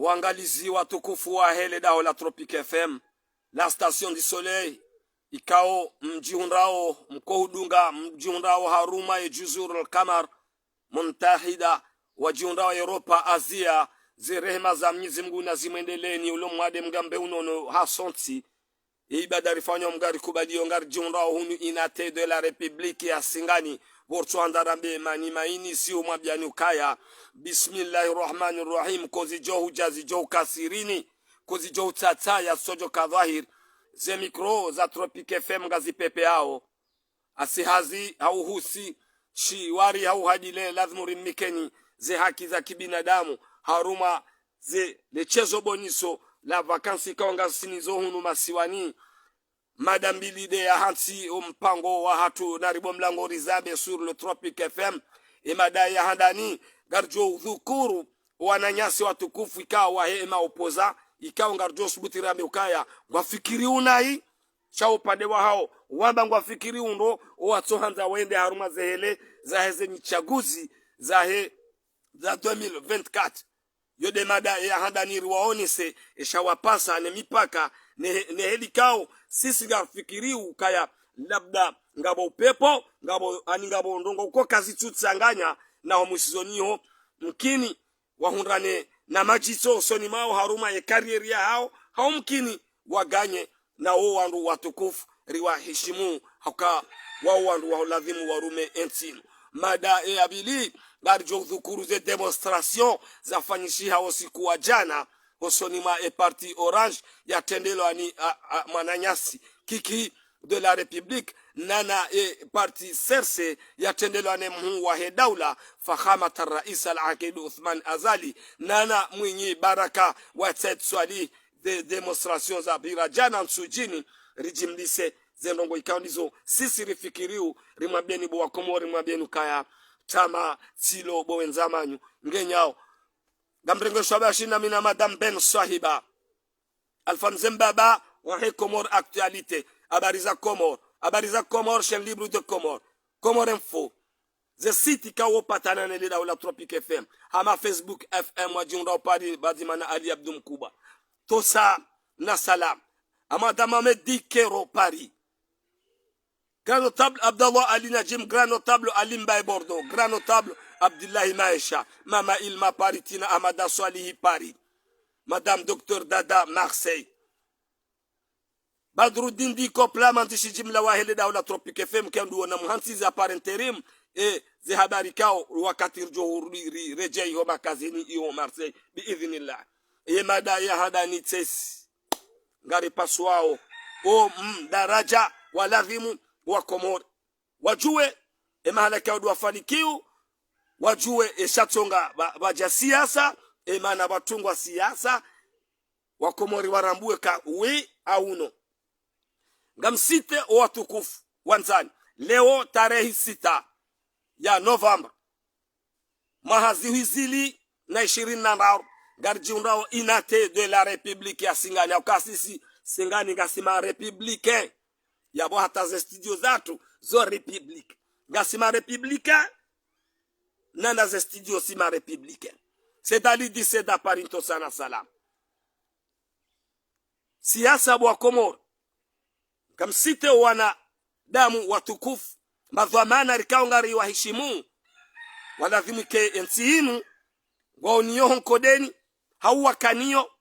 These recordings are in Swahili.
Uangalizi watukufu wa hele dao la Tropique FM, la station du soleil, ikao mjiunrao mkohudunga mjiunrao haruma e juzur al-kamar muntahida wajiunrao Europa Asia zirehema za Mwenyezi Mungu na zimwendeleni ulo mwade mgambe unono hasonti ibada rifanywa mgari kubalio ngari jiunrao hunu inate de la République ya Singani Bortwandarambe mani maini si umwabiani ukaya. Bismillahirrahmanirrahim. Kozi johu jazi johu kasirini, kozi johu tataya sojo kadhahir. Ze mikro za Tropique FM gazi pepe hao asihazi hauhusi shiwari hauhadile lazmu rimikeni ze haki za kibinadamu haruma ze lechezo boniso la vakansi kaonga sinizo hunu masiwani madambili de ya hansi mpango wa hatu naribo mlango rizabe sur le Tropique FM imada ya handani garjo dhukuru wananyasi watukufu ikawa hema opoza ikawa garjo subuti rambe ukaya wafikiri unai cha upande wa hao wamba wafikiri undo watohanza wende haruma zehele za heze michaguzi za 2024 yode mada ya handani riwaonese ishawapasa ne mipaka ne helikao sisi gafikiri ukaya labda ngabo upepo ngabo ndongo uko kazi tutsanganya na omusizoniho mkini wahundane na majiso soni mao haruma ye karieri ya hao mkini waganye na wandu watukufu riwa heshimu haka wandu waladhimu warume ensinu mada e abili garjo dhukuru ze demonstration za fanyishi hao siku wa jana osonima e parti orange ya tendelo ani mananyasi kiki de la République nana e parti serse ya tendelo ane mhu wa hedaula fahamat rais al-Aqid Uthman Azali nana mwinyi baraka wa tswali de demonstration za birajana msujini rijimlise zendongo ikaundizo sisi rifikiriu rimwabeni bo wakomori rimwabeni kaya tama silo bo wenzamanyu ngenyao gamrengo shwabashina mina madame Ben Sahiba Alfanzembaba wa he Comore actualité abariza Comore chaîne libre de Comore Info ze site kawo patana ne lida wala Tropique FM hama Facebook FM wajunda pari badimana Ali Abdou Mkuba tosa na salam amadama Medi Kero Paris Grand notable Abdallah Ali Najim Grand notable Ali Mbaye Bordeaux Grand notable Abdullahi Maesha Mama Ilma Paritina Amada Swalihi Paris Madame Docteur Dada Marseille Badruddin di kopla mantishi jimla wahele dawla Tropique FM kendu wana mhansi za par interim e ze habari kao wakati rjohuri rejei ho makazini iyo Marseille biidhnillah e mada ya hadani tsesi ngari paswao o daraja waladhimu wa Komori wajue e mahalaka wafanikiu wajue e shatonga baja siasa e mana batungwa siasa wa Komori warambue ka we au no gamsite watukufu wanzani leo tarehe 6 ya Novemba mahaziwizili na 24 garjiundao inate de la République ya Singani au kasisi Singani gasima républicain ya bo hata ze studio zatu zo république gasima républicain nana ze studio sima républicain c'est ali 17 parinto sana salam siasa bwa Komoro kamsite wana damu watukufu madhamana rikaongari wa heshimu waladhimike ensinu waoniyo honkodeni hauwa kaniyo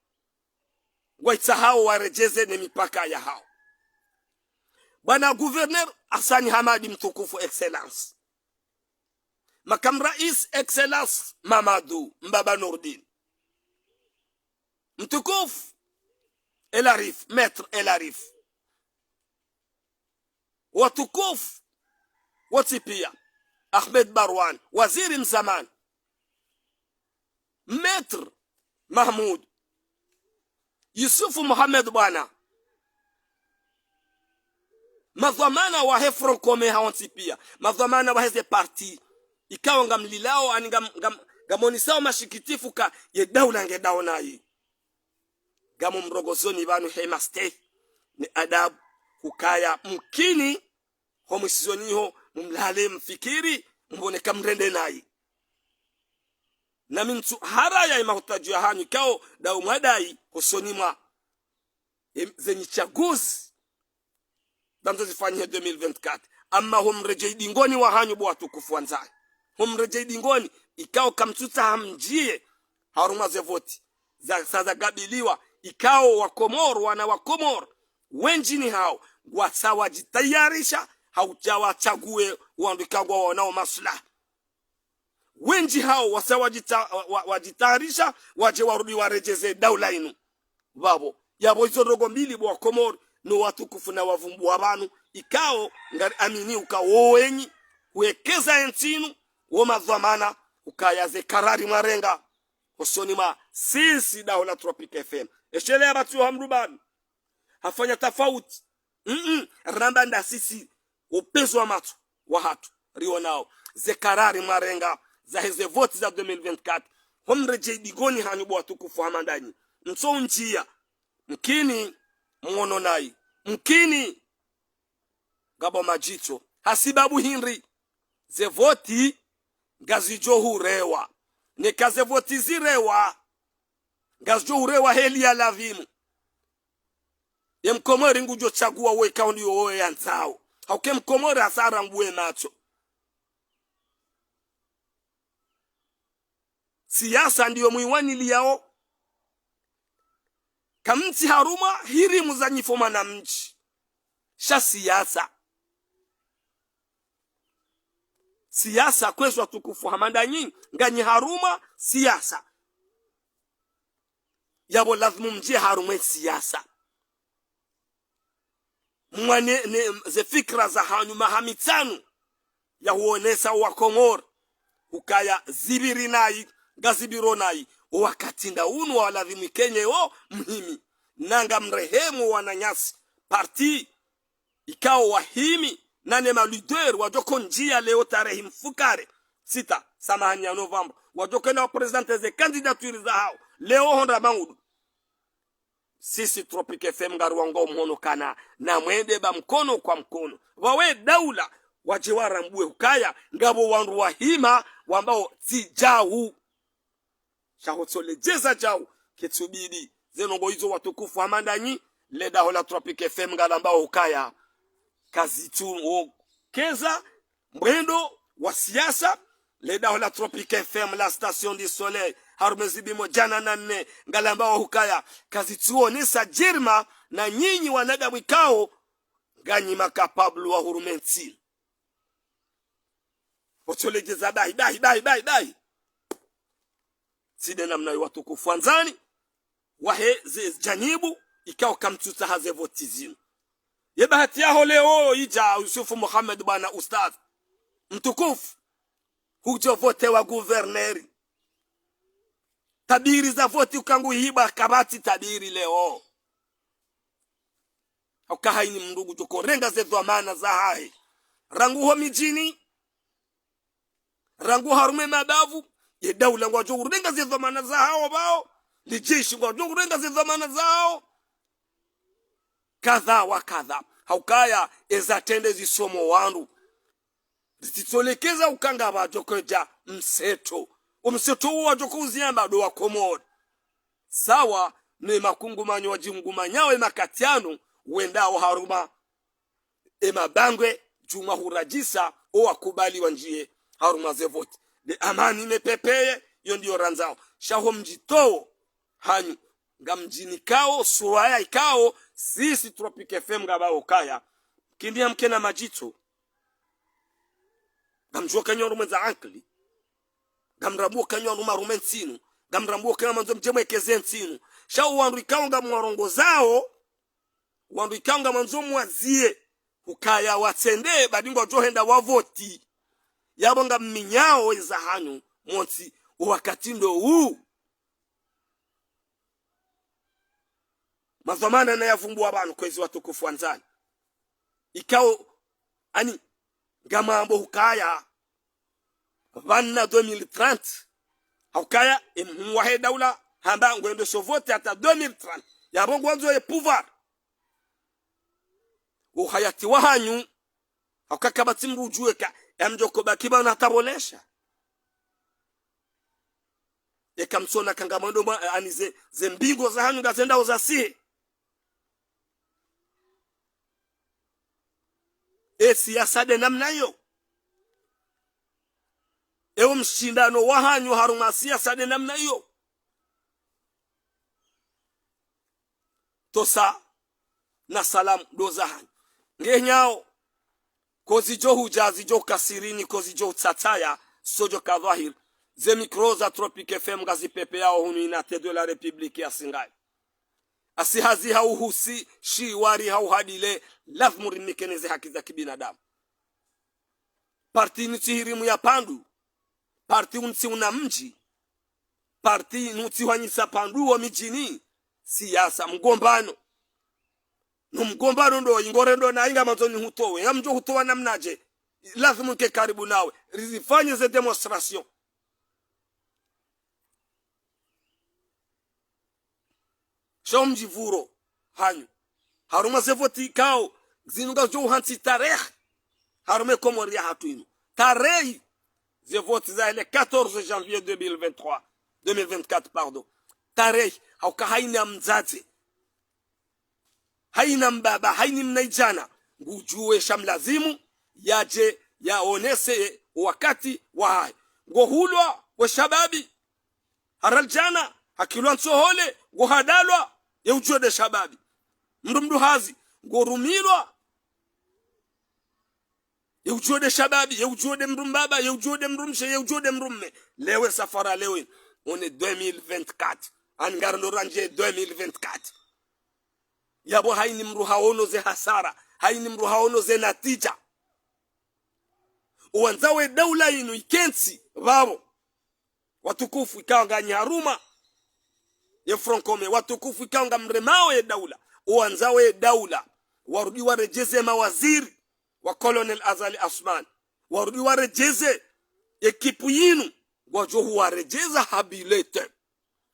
waitsahao warejeze ne mipaka ya hao bwana gouverneur Hassan Hamadi mtukufu excellence makam rais excellence Mamadou Mbaba Nordin mtukufu El Arif maître El Arif watukufu watipia Ahmed Barwan waziri mzaman maître Mahmoud Yusufu Mohamed bwana madhamana wa hefro kome hawantipia madhamana wa heze parti ikawa ngamlilao ani gamonisao mashikitifu ka ye daula ngedaona hii gamu mrogozoni banu hema stay ni adabu kukaya mkini homusizoniho mumlale mfikiri mbone kamrende nayi na mintu haraya imahutaji ya hanyu kao da umwadai kusonima zenye chaguzi damzo zifanyia 2024 ama humrejei dingoni wa hanyu bwa tukufu wanzai humrejei dingoni ikao kamtuta hamjie haruma ze voti za saza gabiliwa ikao wakomoro wana wakomoro wenjini hao wasawa jitayarisha haujawa chague waandikagwa wanao maslaha wenji hao wasawa wajitayarisha waje warudi warejeze daula inu babo yabo hizo rogo mbili bwa komoro no watukufu na wavumbu abantu ikao ngari amini ukawo wenyi wekeza entinu wo madhamana ukayaze karari marenga osonima sisi daula Tropic FM eshele abatu hamrubani hafanya tofauti ramba nda sisi upezo wa matu wa hatu rio nao ze karari marenga za heze voti za 2024 homreje digoni hanyu bwa tukufu hamandani nso njia mkini mwono nai mkini gabo majito hasibabu hinri ze voti ngazijo hurewa ne kaze voti zirewa ngazijo hurewa heli ya lavimu mkomori ngujo chagua we kaundi yowe yanzao hauke mkomori asara nguwe macho siasa ndiyo muiwani liyao kamti haruma hiri muzanyifoma na mchi sha siasa kwezo tukufu hamandanyi nganyi haruma siasa yabo lazima mjie haruma siasa mwane ze fikra za hanyu mahamitanu ya huonesa wa Komoro ukaya zibiri nai gazibiro nai wakati nda unu wa lazimi kenye o mhimi nanga mrehemu wananyasi parti ikao wahimi nane maluder wajoko njia leo tarehe mfukare 6 samahani ya November wajoko na presidente ze candidature za hao leo honda bangudu sisi Tropic FM ngaruwango mhono kana na mwende ba mkono kwa mkono wawe daula wajiwara mbue ukaya ngabo wandu wahima wambao tijau shahotolejeza jau ketubidi zenongo hizo watukufu hamandanyi leda hola Tropic FM ngalambao ukaya kazi tu keza mwendo wa siasa leda hola Tropic FM la station du soleil harumezibimo jana na nne ngalambao hukaya kazi tuonesa jirma na nyinyi wanaga mwikao ganyi makapablu wa hurumenti otolegeza dai side namna watukufu anzani wahe janibu ikao kamtuta haze votizinu yebahati yaho leo ija Yusufu Muhammad bana ustaz mtukufu hujo vote wa guverneri tabiri za voti ukangu hiba kabati tabiri leo ukahaini mndugu joko renga ze dhamana za hai rangu ho mijini rangu harume madavu ye daula ngwajo renga ze dhamana za hao bao lijeshi ngwajo renga ze dhamana zao kadha wa kadha haukaya ezatende zisomo wandu zititolekeza ukanga bajokoja mseto umseto wajoko uziamba do wa Komoro sawa ne makungumanyo wajingumanyawe makatiano wendao haruma emabangwe juma hurajisa o wakubali wanjie haruma zevoti de amani nepepeye yo ndio ranzao shaho mjito hanyu ngamjini kao suwaya ikao sisi Tropic FM ngabao kaya kindia mkena majito gamjua kanyo mwenza ankli gamrambuo kanyo rumensinu gamrambuo kanyo manzo mjemwe kezensinu shao wandu ikaonga mwarongo zao wandu ikaonga manzo mwazie ukaya watende badingo johenda wavoti yabonga minyao za hanyu monti wakati ndo huu mazamana na yavumbu abantu kwezi watukufu anzani ikao ani gamambo hukaya vanna 2030 hukaya mwahe daula hamba ngwendo sovote hata 2030 yabongo wanzo ye pouvoir uhayati wahanyu hukakabati mrujueka mjoko bakiba na tabolesha ekamsona kangamando anize zembingo za hanyu gazenda uzasihe siasa de namna hiyo ewo mshindano wa hanyu haruma siasa de namna hiyo tosa na salam doza hanyu ngenyao kozi jo hujazi jo kasirini kozi jo tsataya sojo kadhahir ze mikroza Tropic FM gazi pepe yao hunu inate de la Republique ya Singai asihazi hauhusi shiwari hauhadile lazima rinikeneze haki za kibinadamu parti nitihirimu ya pandu parti unti una mji parti nuti wanyisa pandu wa mijini siasa mgombano no mgombano ndo ingore ndo na inga mazoni hutowe ya mjo hutowa namnaje lazima nke karibu nawe rizifanye ze demonstration shomji vuro hanyu haruma zevoti kao zinuga jo hanti tarehe harume komori ya hatuinu tarehe zevoti za ile 14 janvier 2024 pardon tarehe hauka haina mzazi haina mbaba haini mnaijana ngujue shamlazimu yaje yaonese wakati wa hai ngohulwa wa shababi haraljana hakilwa nsohole ngohadalwa yeujode shababi mndu hazi ngorumirwa yeujode shababi yeujode mrumbaba yeujode mrumshe yeujode mrumme lewe safara lewe on est 2024 angarno ranje 2024 yabo haini mru haono ze hasara haini mru haono ze natija uanzawe daula inu ikensi babo watukufu ikanga nyaruma ye Francome watukufu ikanga mremao ye daula uanzawe daula warudi warejeze mawaziri wa Colonel Azali Asman warudi warejeze ekipu yinu wajohu warejeza habilete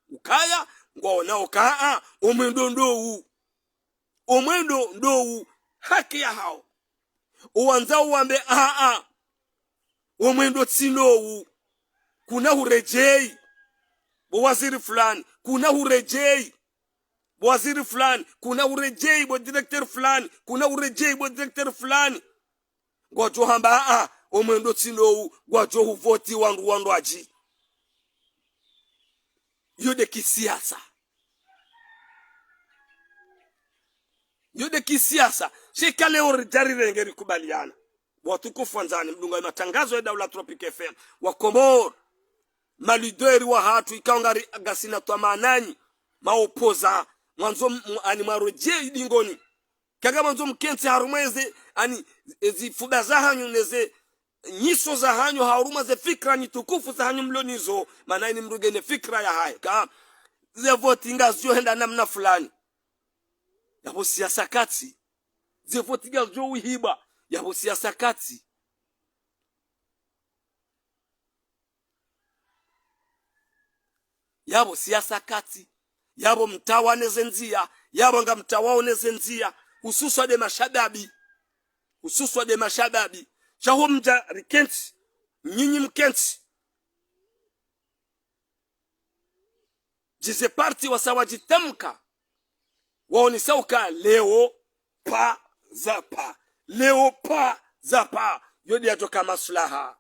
ukaya ngwaona ukaa omwendo ndou haki ya hao uanzao wambe omwendo tsinowu kuna hurejei bo waziri fulani kuna hurejei bo waziri fulani kuna hurejei bo director fulani kuna hurejei bo director fulani gwajo hamba omwendo tsinowu gwajo huvoti wandu aji yode kisiasa shekale orijari ngeri kubaliana watukufu wanzani mdunga matangazo ya daula Tropic FM wa Komor malideri wa hatu ikaongari gasina twamanani maopoza mwanzo ani maroje dingoni kaga mwanzo mkenzi harumeze ani zifuda za hanyu neze nyiso za hanyu haruma ze fikra ni tukufu za hanyu mlonizo maana ni mrugene fikra ya hai ka ze voti ngazio henda namna fulani yabo siasa kati ze voti ngazio uhiba yabo siasa kati yabo siasa kati yabo mtawane zenzia yabo nga mtawaone zenzia hususwa de mashababi shaho mja rikenti nyinyi mkenti jize parti wasawajitamka waonisauka leo pa zapa yodi atoka maslaha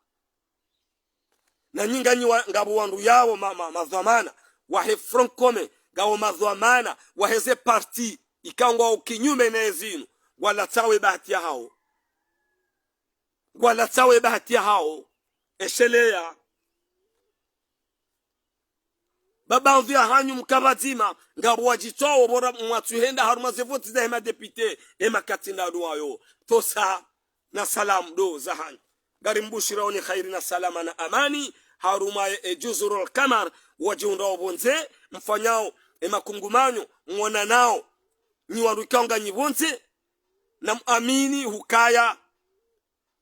na nyinganyi ngabo wandu yao madhamana wahe Francome gawo madhamana waheze parti ikangwa ukinyume na ezinu wala tawe bahati ya hao eshelea baba mvia hanyu mkabazima ngabo wajitoa bora mwatuhenda haruma zevoti za hema depute ema katina duayo tosa na salam do za hanyu garimbushira oni khairi na salama na amani haruma juzurul kamar wajiunda obonze mfanyao ema kungumanyo mwona nao ni warukanga nyibonze na muamini hukaya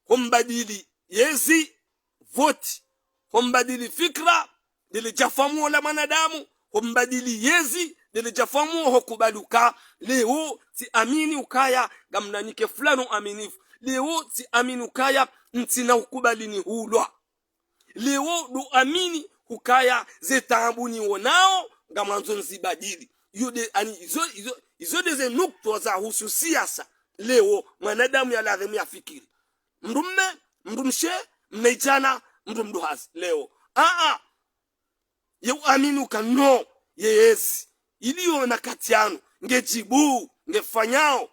humbadili yezi voti humbadili fikra dilijafamu la manadamu humbadili yezi dilijafamu hukubaluka leo si amini ukaya gamnanike fulano aminifu leo si amini ukaya ntina hukubalini hulwa leo du amini hukaya zetambu ni wonao ngamanzo nzibadili yude ani izo deze nukto za hususiasa leo mwanadamu ya lazima yafikiri mrumme mrumshe mnaitana mrumduhazi leo ye aminu kano yeyezi iliyo na katiano ngejibu ngefanyao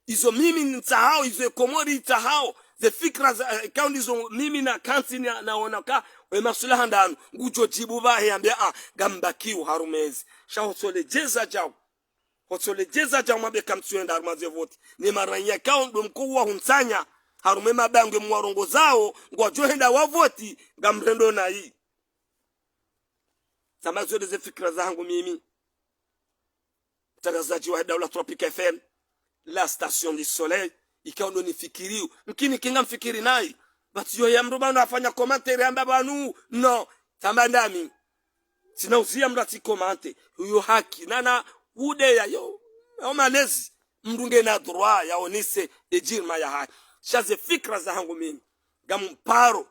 izo mimi nitahao izo komori itahao ze fikra za kaundi zo mimi na kanti naona ka we masulaha ndanu ngujo jibu bahe ambia gambakiu harumezi shahosolejeza jao mabe kamtuenda harumaze voti ni maranya kaundo mkuu wa hunsanya harume mabange mwarongo zao ngwajohenda wa voti gamrendo na hii tamazo ze fikra zangu mimi mtangazaji wa Daula Tropic FM la station du soleil ikaondo nifikiriu mkini kinga mfikiri nai batiyo ya mrubano afanya commentaire amba banu no tambandami sina uzia mrati komante huyo haki nana ude ya yo malezi mrunge na droit ya onise ejirma ya haki shaze fikra za hangu mimi gamparo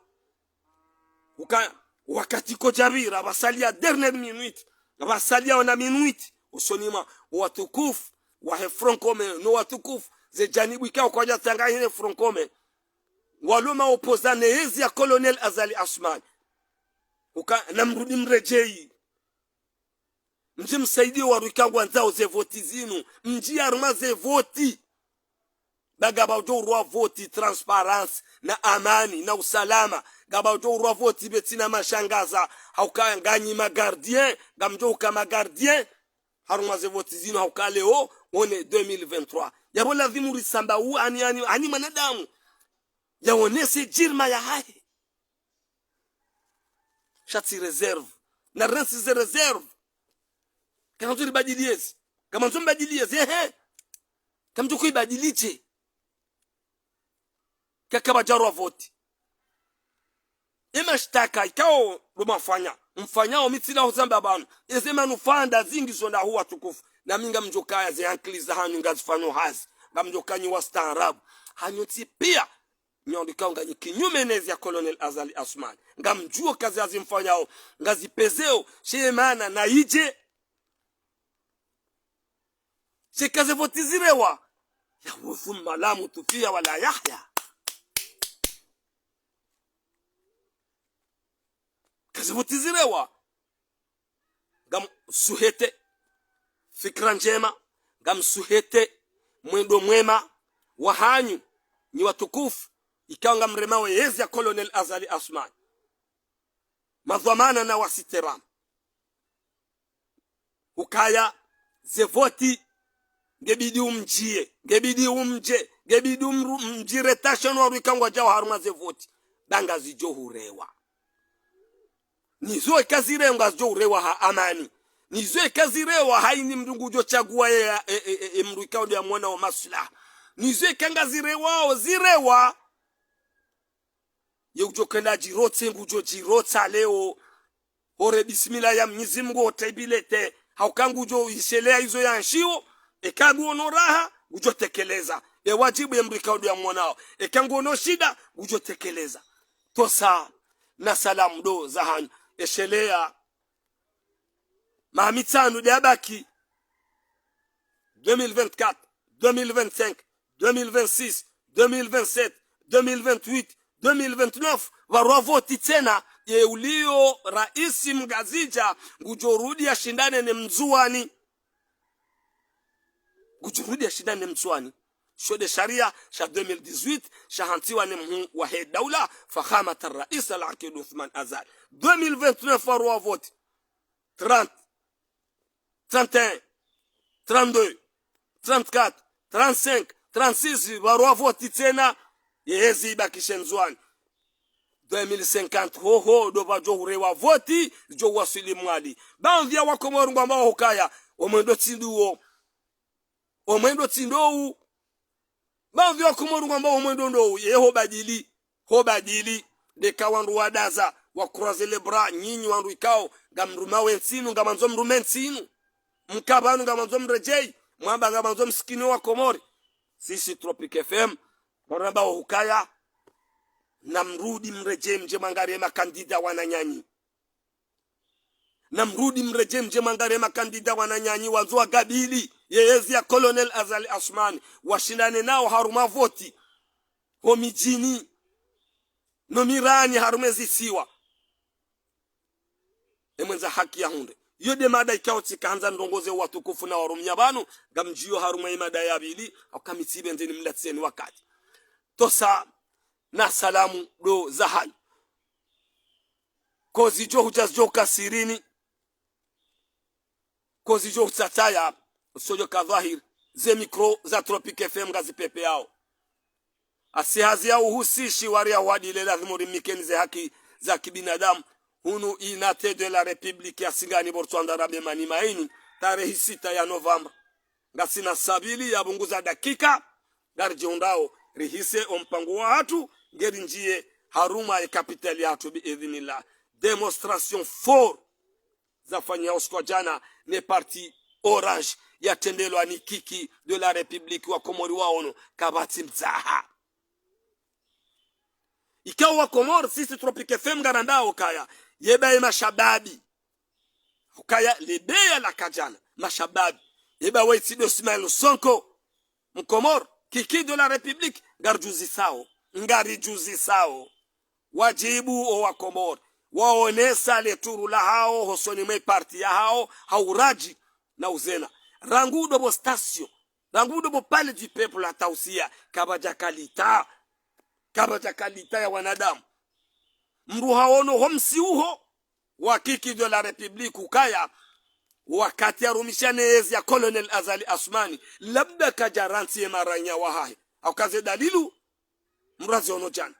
wakati ko jabira basalia dernière minute basalia ona minute usonima watukufu wa hefronkome no watukufu ze janibu ikao kwa jatanga hine fronkome waluma opozane hezi ya Colonel Azali Asman na mrudi mrejei mji msaidi wa rukangwa nzao ze voti zinu mji aruma ze voti bagaba ujo voti transparence na amani na usalama gaba ujo voti betina mashangaza hauka nganyi magardien gamjo kama gardien haruma ze voti zinu hauka leo one 2023 yabo lazimu risamba u ani manadamu yaonese jirma ya hai shati reserve na rensi ze reserve kama nzuri badiliezi kama nzuri badiliezi kama nzuri badiliche kaka bajaro voti shtaka ikao mfanyao mitila hozamba banu ezema nufanda zingi zona huwa tukufu na minga mjokaya ze ankliza hanu ngazifano hazi ngamjokanyi wa staarabu hanyoti pia nyondika ngani kinyume nezi ya Colonel Azali Asman ngamjuo kazi azimfanyao ngazipezeo shemana na ije shekaze votizirewa ya wuthumma la mutufia wala yahya kaze votizirewa ngam suhete fikra njema ngam suhete mwendo mwema wahanyu ni watukufu ikanga mremawe yezi ya Colonel Azali Asman madhamana na wasiteram ukaya zevoti ngebidi umjire tashano wa rikangwa jawa haruma zevoti banga zijohurewa nizo ikazirewa zijohurewa ha amani nizo ikazirewa haini mdungu ujo chagua mruikao ya mwana wa masula nizo ikangazirewa zirewa ye ujo kenda jirote ngujo jirota leo hore bismillah ya Mwenyezi Mungu otaibilete haukangu ujo ishelea hizo ya nshio ekangu onoraha ujo tekeleza wajibu ya mrikao ya mwanao ekangu ono shida ujo tekeleza tosa na salamu do za hanyu eshelea mahamitanu diabaki 2024 2025 2026 2027 2028 2029 warua voti tena ye ulio raisi mgazija ngujorudi ya shindane ne mzuani shode sharia sha 2018 shahantiwa ne mhu wa he daula fakhamat ar-rais al-aqid Uthman Azali 2029 warua voti 30 31 32 34 35 36 warua voti tena yezi ibakishe nzwani 2050 hoho doba johurewa voti jo wasili mwali banvya wako morungu ambao hukaya omwendo tindou banvya wako morungu ambao omwendo ndou yeho badili deka wandu wadaza wakuraze lebra nyinyi wandu ikao gamruma wensinu ngamanzo mrumensinu mkabanu ngamanzo mrejei mwamba ngamanzo msikini wa Komori sisi Tropic FM Moramba hukaya na mrudi mreje mje mangare makandida wananyanyi, na mrudi mreje mje mangare makandida wananyanyi wazua gabili yeyezi ya Colonel Azali Asmani washindane nao haruma voti homijini no mirani harumezi siwa emwenza haki ya hunde yode mada ikao tikaanza ndongoze watukufu na warumya banu gamjiyo haruma imada ya bili akamitibe ndeni mlatseni wakati tosa na salamu do zahayu kozi jo hujazjo kasirini kozi jo hutataya sojo kadhahir ze mikro za Tropic FM gazi pepe yao asihazi ya uhusishi waria wadile lazimu rimikeni ze haki za kibinadamu hunu inate de la Republique ya Singani Botswana rabe mani maini tarehe 6 ya Novemba ngasina sabili ya bunguza dakika garjiondao rihise ompango wa hatu ngeri njie haruma ya kapitali ya hatu biidhinillah demonstration for zafanya usko jana ne parti Orange ya tendelo anikiki de la Republique wa Komori waono kabati mzaha ikawa Komori sisi Tropic FM garandao kaya yeba mashababi ukaya lebea la kajana mashababi yeba waitido Ismail Sonko mkomor kiki de la Republique garjuzi sao ngari juzi sao wajibu o wa Komori waonesa leturu la hao hosoni mwe parti ya hao hauraji na uzena rangudo bo station rangudo bo pale du peuple la tausia kabaja kalita ya wanadamu mruha ono homsi uho wakiki de la Republique ukaya wakati ya rumishane ezi ya Colonel Azali Asmani labda kajaranti maranya wahahe au kaze dalilu mrazi ono jana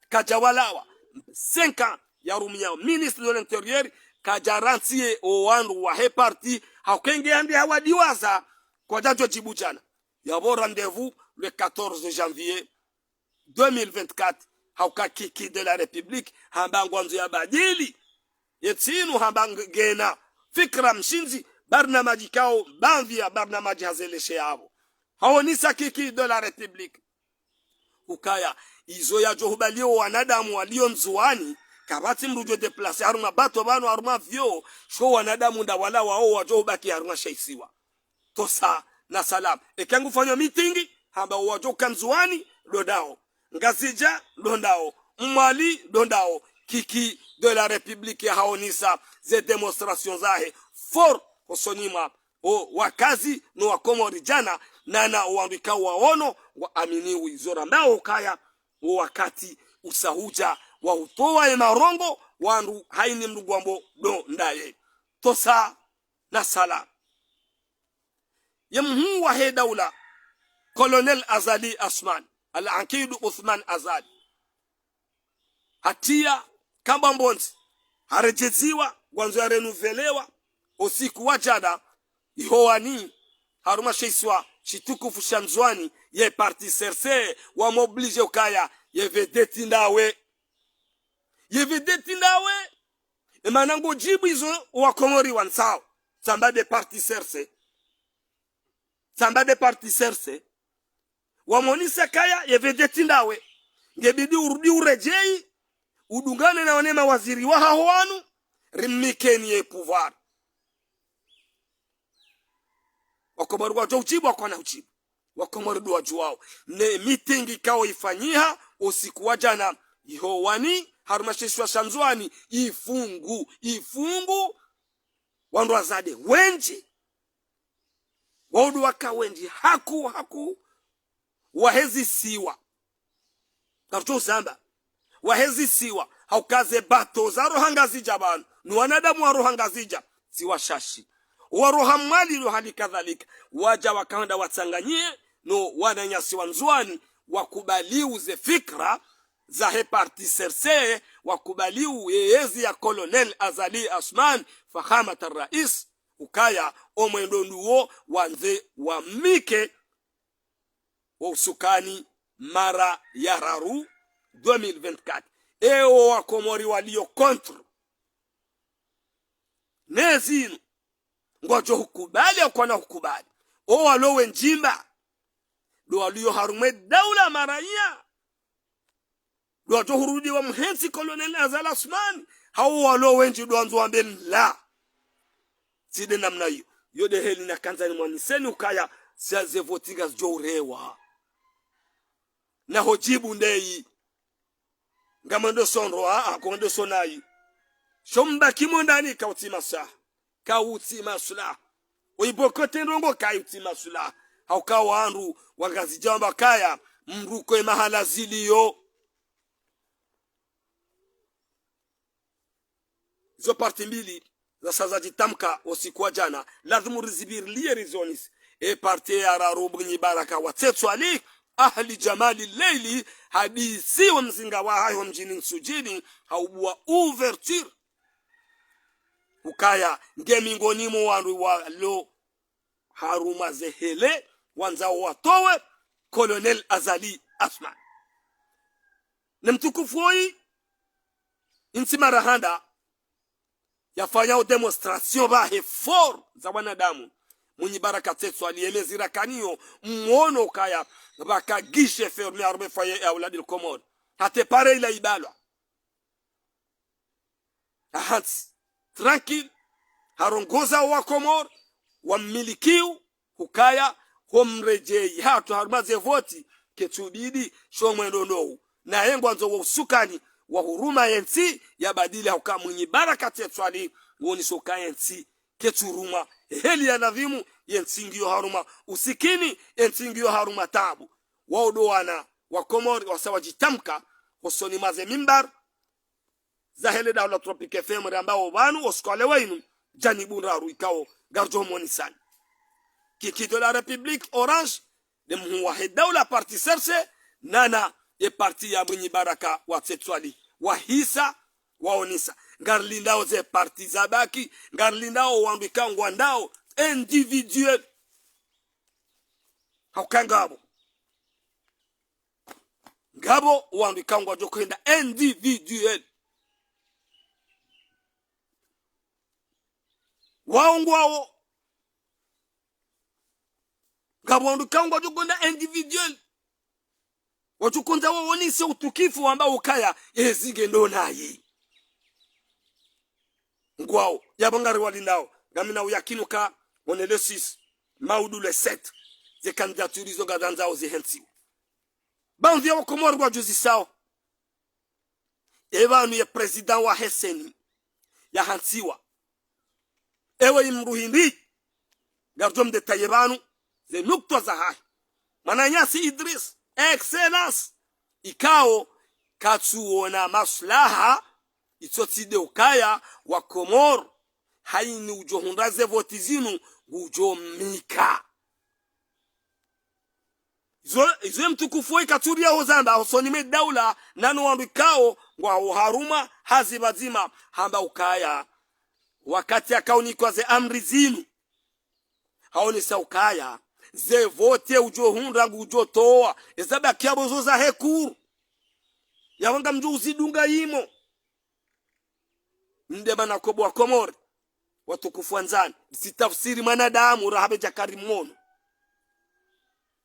kajawalawa 5 ya rumia ministre de l'intérieur kajaranti o wandu wa he parti haukenge andi hawadiwaza kwa jajo jibu jana yabo rendez-vous le 14 janvier 2024 hauka kiki de la Republique hambangwanzo ya badili yetinu hambangena fikra mshinzi barnamaji kao banvia barnamaji hazeleshe yabo hawonisa kiki de la Republique ukaya izo ya johubalio wanadamu walio nzuani kabati mrujo deplace haruma bato bano haruma vyo sho wanadamu nda wala wao wajohubaki haruma shaisiwa tosa na salam ekangu fanyo meeting hamba wajoka nzuani dodao ngazija dondao mwali dondao kiki de la Republique ya haonisa ze demonstration zahe for hosonima o wakazi no wakomori jana nana uandika waono wa aminiwi izora mbao kaya o wakati usahuja wa utoa ya marongo wandu haini mrugwambo do ndaye tosa na sala yamhu wa he daula Colonel Azali Asman al-Ankidu Uthman Azali hatia kamba mbonzi harejeziwa gwanzo ya renuvelewa usiku wa jada ihoani haruma sheiswa shitukufu shanzwani ye parti serse wa mobilije ukaya ye vedeti ndawe emanango jibu izo wa Komori wansao samba de parti serse wa monisa kaya ye vedeti ndawe ngebidi urudi urejei udungane na wanema waziri wa hawanu rimikeni ye pouvoir wakomori wajo ujibu wakona ujibu wakomori duwa juwao ne meeting ikao ifanyiha usiku wa jana ihowani harumashishwa shanzwani ifungu wandu wazade wenji waudu waka wenji haku wahezi siwa karucho zamba wahezi siwa haukaze bato za rohangazija banu ni wanadamu wa rohangazija siwa shashi wa rohamali lo hali kadhalika waja wakanda watsanganyie no wananyasi wanzwani wakubaliu ze fikra za he parti serse wakubaliu yeyezi ya Colonel Azali Asman fahamat rais ukaya omwendo nduo wanze wa mike wa usukani mara ya raru 2024 eo wa Komori walio contre nezinu ngojo hukubali au kwa na hukubali o walowe njimba do walio harume daula maranya dwa to hurudi wa mhensi Colonel Azal Asmani hao walo wenji dwa nzo ambeni la side namna hiyo yode heli na kanzani mwaniseni ukaya siaze votinga zjourewa na hojibu ndei ngamando sonro kondo sonayi shomba kimondani kauti masula oibokote ndongo kauti masula haukawa andu wangazi jamba kaya mruko mahala ziliyo zo parti mbili za sazaji tamka osikuwa jana lazima rizibirlie rizonis parti ya rarubunyi baraka watetsu ali ahli jamali leili hadisi wa mzinga wa hayo mjini Nsujini haubua ouverture ukaya ngemingoni mo wandu wa lo haruma zehele wanzao watowe Colonel Azali Asman na mtukufu hoi insi marahanda yafanya demonstration ba effort za wanadamu munyi baraka tetsu alielezira kanio muono kaya bakagishe ferme arme faye ya uladi Komor hate pare ila ibalwa ahats tranquille harongoza wa Komor wa milikiu hukaya homrejei hatu harumaze voti ketubidi shomwendo no na yengwanzo wa usukani wa huruma yensi ya badili hauka munyi baraka tetsu ali woni soka yensi keturuma heli ya nadhimu yensingiyo haruma usikini yensingiyo haruma tabu waodoana wa Komori wasawajitamka hosoni maze mimbar zahele dawla Tropic FM ambao wanu oskole wainu janibu raru ikao garjo monisani kikito la Republique Orange de muwahid dawla parti serse nana e parti ya bunyi baraka wa Tsetswali wahisa waonisa ngarlindao ze parti zabaki ngarlindao wambika ngwandao individuel haukangabo ngabo wambika ngwajo kwenda individuel waongwao ngabo wambika ngwajo kwenda individuel wachukunza waonise utukifu ambao ukaya ezige ndo nayi ngwao yabangari walindao gamina uyakinuka onele 6 maudu le 7 ze candidature zo gadanza o zihensiwa bandi ya Komoro kwa juzi sao ewa ni president wa Heseni ya hansiwa ewe imruhindi gardom de tayebanu ze nukto za hai mananyasi Idris excellence ikao katsuona maslaha itsotide ukaya wa Komor haini ujohundaze voti zinu ujomika izo mtukufu ikaturia hozamba hosonime daula nanu wambikao wa haruma hazibazima hamba ukaya wakati akauni kwa ze amri zinu haoni sa ukaya ze vote ujohunda ujotoa ezaba kiabozo za hekuru yawanga mjuzi dunga imo ndeba na kobo wa Komori watukufu wanzani sitafsiri manadamu rahabe jakari mmono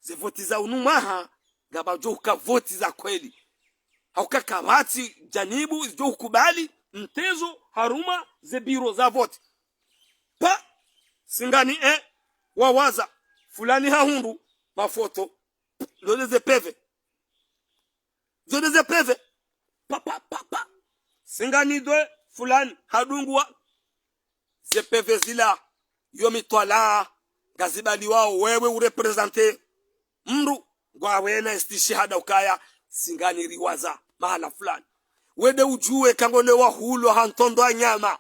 ze voti za unumaha gabajo ka voti za kweli hauka kabati janibu zo ukubali mtezo haruma ze biro za voti pa singani wawaza fulani hahundu mafoto zodeze peve pa singani do fulani hadungwa ze peve zila yomi twala gazibali wao wewe urepresente mru ngwa wena istishahada ukaya singani riwaza mahala fulani wede ujue kangone wa hulo hantondo anyama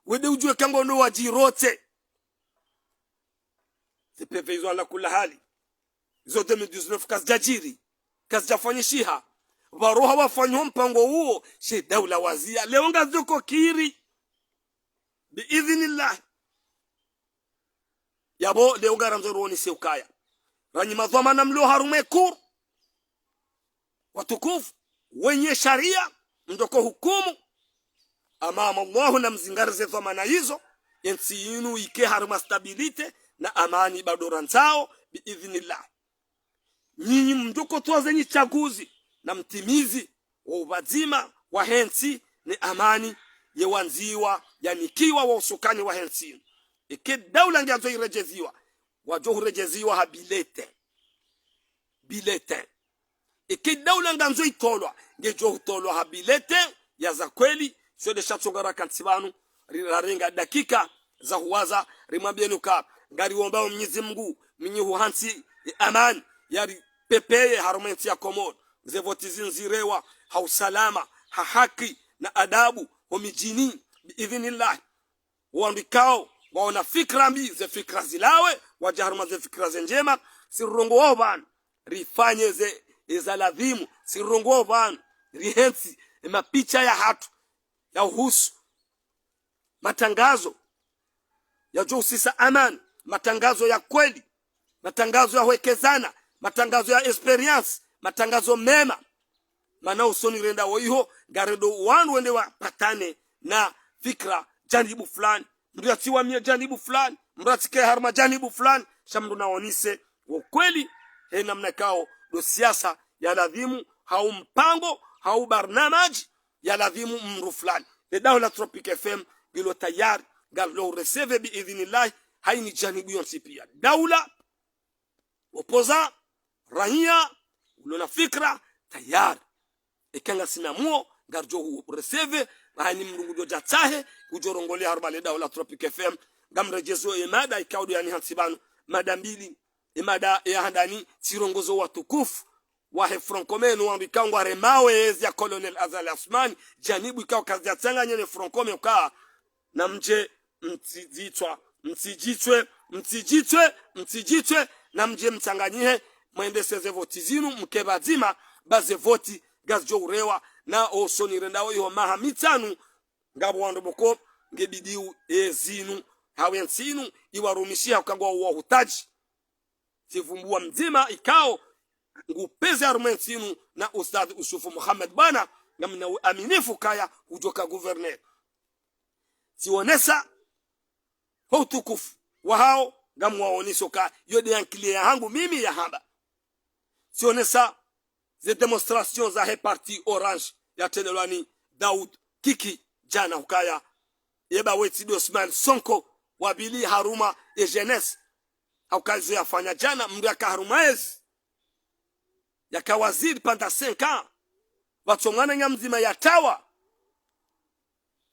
wede ujue kangone wa jirote ze peve hizo ala kula hali hizo 2019 kasjajiri kasjafanyishiha waroha wafanywa mpango huo she daula wazia leo ngazoko kiri biidhnillah yabo leo ngaramzoroni seukaya ranyi madhamana mlo harume kur watukufu wenye sharia ndoko hukumu amama Allah na mzingarze dhamana hizo yensi yinu ike haruma stabilite na amani badoranzao biidhnillah nyinyi mndoko toa zenye chaguzi na mtimizi wa ubazima wa hensi ni amani yewanziwa yanikiwa wa usukani wa hensi. Ike daula ngiazo irejeziwa wajo hurejeziwa ha bilete. Ike daula nganzo itolwa ngejo hutolwa ha bilete ya za kweli sio de shatsogara kansibanu rirarenga dakika za huwaza rimwambienuka ngari wombao Mwenyezi Mungu minyi huhansi amani yari pepeye harumenti ya komod zevoti zinzirewa hausalama haki na adabu homijini biidhnillah wandikao waona fikra mbi ze fikra zilawe wajaharuma ze fikra zenjema sirongo oban rifanye ze ezaladhimu sirongo oban rihensi mapicha ya hatu ya uhusu matangazo ya jusisa amani, matangazo ya kweli, matangazo ya wekezana, matangazo ya experience, matangazo mema. Mana usoni renda woiho garedo wanu wende wa patane na fikra janibu fulani, mriatiwa mia janibu fulani, mratike harma janibu fulani, shamdu na wanise ukweli namna kao do siasa ya ladhimu hau mpango hau barnamaji ya ladhimu mru fulani. Le Daula Tropic FM gilo tayari galo receive biidhnillah haini janibu yonsi pia daula opoza rahia ulona fikra tayari ekanga sinamuo garjo receive haini mrungu do jatahe ujorongole harba le Daula Tropic FM gamrejezo emada ikaudo yani hansibanu mada mbili emada ya handani sirongozo watukufu wahe frankomenu wambikangwa remawe ya Colonel Azali Asmani janibu ikao kazi ya tanga nyene frankome ukaa na mje mtijitwe na mje mtanganyihe mwendeseze voti zinu mkebazima baze voti gazjo urewa na osoni rendawo iho maha mitanu ngabo wandoboko ngebidiu zinu hawensinu iwarumishia ukangwa uwa hutaji sivumbua mzima ikao ngupeze arumensinu na Ustadh Usufu Muhammad bana na mna aminifu kaya ujoka guverner sionesa hotukufu wahao gamu waonisoka yode yankilia hangu mimi ya hamba sionesa ze demonstrations za he parti orange ya tenelwani Daud Kiki jana hukaya yeba weti Osman Sonko wabili haruma e jeunesse haukazo yafanya jana mriaka harumaezi yaka waziri panda 5 ans watongana nyamzima ya tawa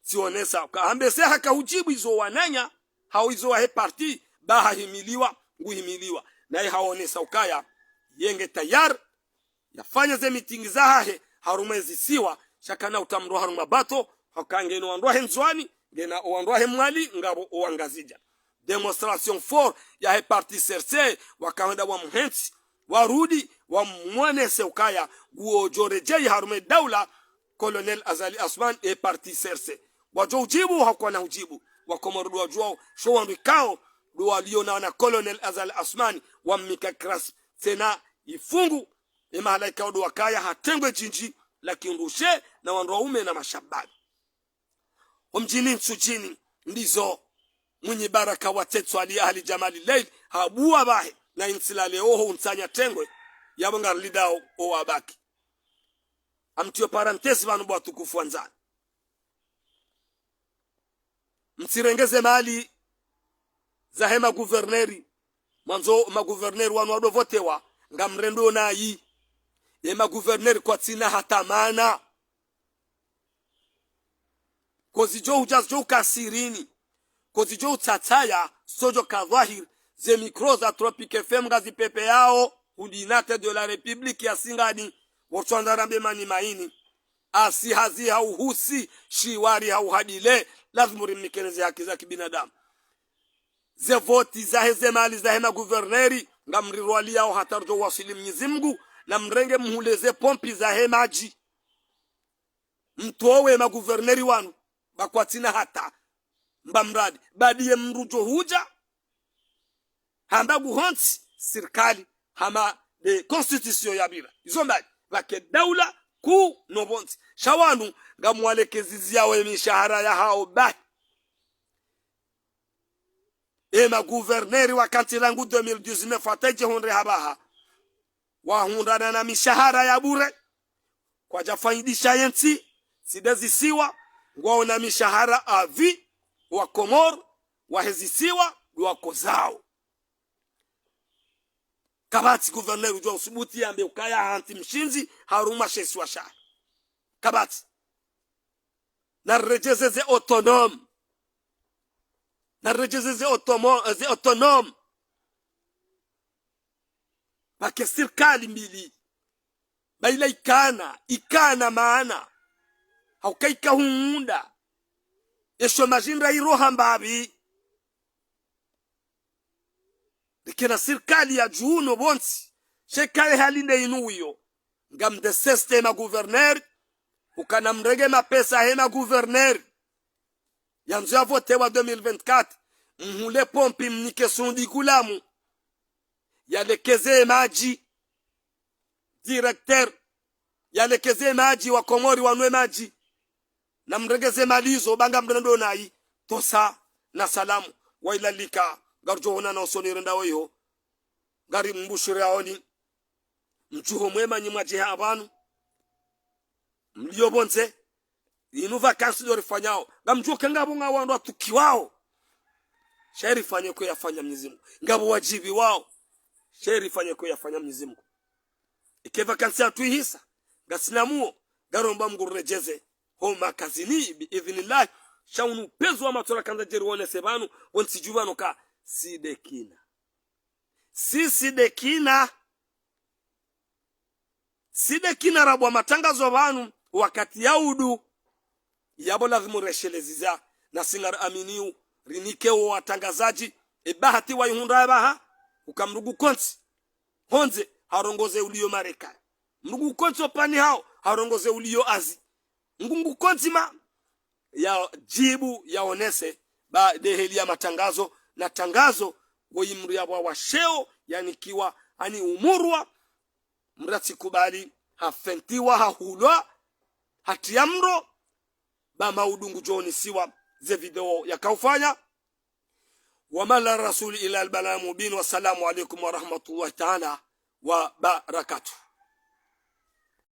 sionesa kaambese haka ujibu izo wananya hao izo he parti baha himiliwa nguhimiliwa na haonesa ukaya yenge tayar yafanya ze meeting zahe harumezi siwa shakana utamro haruma bato hakange no andwa henzwani ngena oandwa hemwali ngabo oangazija demonstration for ya he parti serse wakanda wa muhensi warudi wa mwanese ukaya guojorejei harume daula Colonel Azali Asman e parti serse wajo ujibu hakuwa na ujibu wakomoru wajua show ambikao duwa liona na Colonel Azali Asman wa mikakras tena ifungu imahalaika odo wakaya hatengwe jinji lakini rushe na wanaume na mashabani mjini nsujini ndizo mwenye baraka watetsu ali ahli jamali leil habuwa bahe na insilale oho unsanya tengwe yabonga lidao o abaki amtio parentesi banu bwatukufu wanzani msirengeze mali za hema guverneri mwanzo maguverneri wanu wadovotewa ngamrendo na yi yema guverneri kwa tina hatamana kozijo hujazjo kasirini kozijo utataya sojo kadhahir ze mikro za Tropic FM gazi pepe yao United de la Republique ya Singani wotwandara bemani maini asi hazi hauhusi shiwari hauhadile lazima rimnikeleze haki za kibinadamu ze voti za heze mali za hema guverneri ngamrirwali yao hatarjo wasili Mwenyezi Mungu na mrenge muhuleze pompi za hemaji mtowe maguverneri wanu bakwatina hata mbamradi badiye mrujo huja hamba guhonsi serikali hama de constitution ya bila izo mbali wake daula ku nobonzi shawanu ngamwalekezi yawe mishahara ya hao ba ema guverneri wakati langu 2019 fataje honre habaha wa hundana na mishahara ya bure kwa jafaidisha yenti sidazisiwa ngwaona mishahara avi wa Komor wahezisiwa wako zao kabati gouverneur ujua usubuti ambe ukaya hanti mshinzi haruma shesi wa shah kabati na rejezeze autonome pake serikali mbili baila ikana maana haukaika huunda esho majinra iroha mbabi dikena serikali ya juno bonsi shekale halinde inuyo ngamde systema gouverneur ukana mrege mapesa hema gouverneur yanzu ya vote wa 2024 mhule pompi mnike sundi kulamu yalekeze maji directeur yalekeze maji wa Komori wanwe maji na mregeze malizo banga mrendo nai tosa na salamu wailalika garjo hona na usoni renda weyo gari mbushire aoni mchuho mwema nyimwaje abantu mliyobonze inu vacances do rifanyao ngamjuo kangabo ngawando atukiwao sheri fanye ko yafanya Mwenyezi Mungu ngabo wajibi wao sheri fanye ko yafanya Mwenyezi Mungu ike vacances atuihisa gasinamuo garomba mgurejeze homa kazini bi idhnillah shaunu pezo wa matora kanza jeruone sebanu wonsijuvano ka sidekina rabwa matangazo banu wakati yaudu yabo lazima reshelezia na singar aminiu rinike wa watangazaji bahati wa yuhunda baha ukamrugu konti honze harongoze ulio Marekani mrugu konti opani hao harongoze ulio Azi ngungu konti ma ya jibu yaonese ba deheli ya matangazo na tangazo goyimri ya washeo yani kiwa ani umurwa mrati kubali hafentiwa hahulwa hatiamro ba maudungu joni siwa ze video ya kaufanya wa mala rasul ila albala mubin wa salamu alaykum wa rahmatullahi ta'ala wa barakatuh.